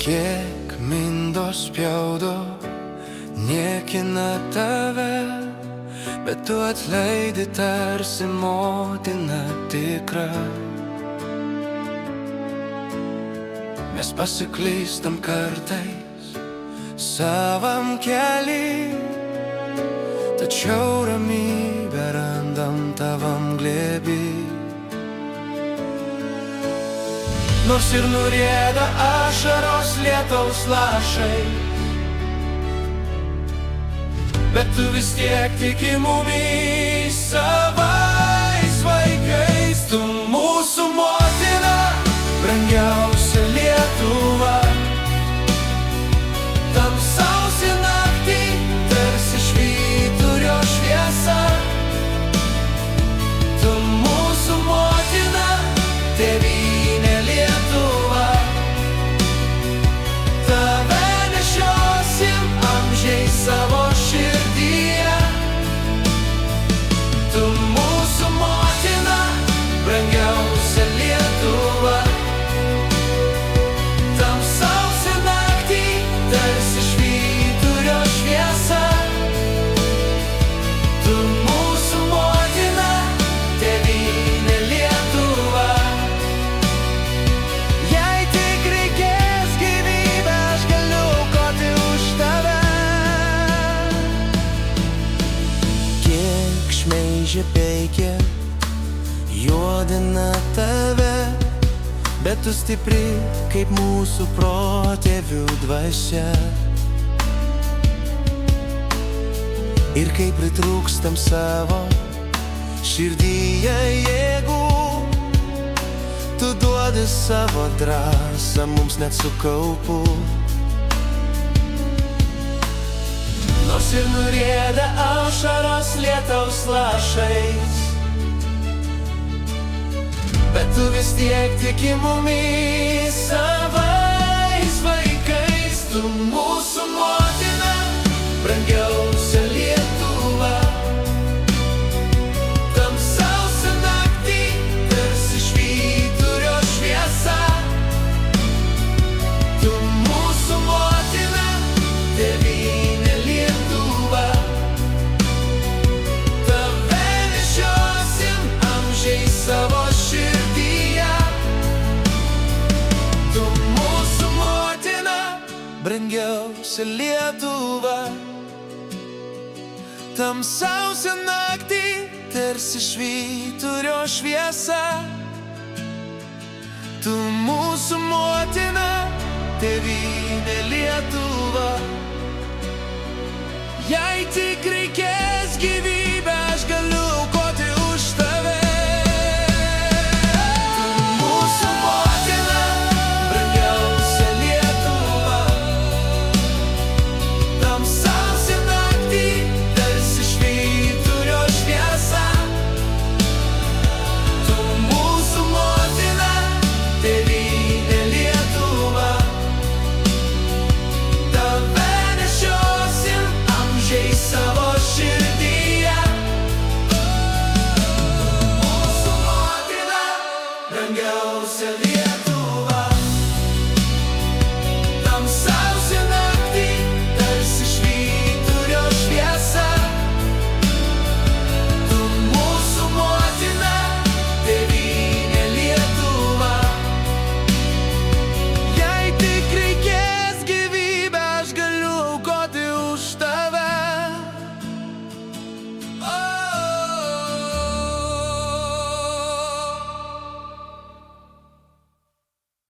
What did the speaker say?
Kiek mindos spjaudo, niekina tave, bet tu atleidi tarsi motina tikra. Mes pasiklystam kartais savam kely, tačiau ramybę randam tavam glėby. Nors ir nurieda ašaros lietaus lašai, bet tu vis tiek tiki mumis savais vaikais. Tu mūsų motina, brangiausia Lietuva. Tamsiausia naktį tarsi švyturio šviesa. Tu mūsų motina, tėvynė Lietuva. Tave nešiosim amžiais savo širdyje. Tu mūsų motina, brangiausia Lietuva. Tamsiausia naktį tarsi švyturio šviesa. Tu mūsų motina, tėvynė Lietuva. Jei tik reikės gyvybę, aš galiu aukoti už tave. Kiek šmeižia peikia, juodina tave, bet tu stipri kaip mūsų protėvių dvasia. Ir kai pritrūkstam savo širdyje jėgų, tu duodi savo drąsą mums net su kaupu. Nors ir nurieda ašaros lietaus lašais, bet tu vis tiek tiki mumis savais vaikais. Tu mūsų motina, brangiausia Lietuva. Tamsiausia naktį tarsi švyturio šviesa. Tu mūsų motina, tėvynė Lietuva. Tave nešiosim amžiais savo širdyje. Tu mūsų motina, brangiausia Lietuva. Tamsiausia naktį tarsi švyturio šviesa. Tu mūsų motina, tėvynė Lietuva. Jei tik reikės gyvybės,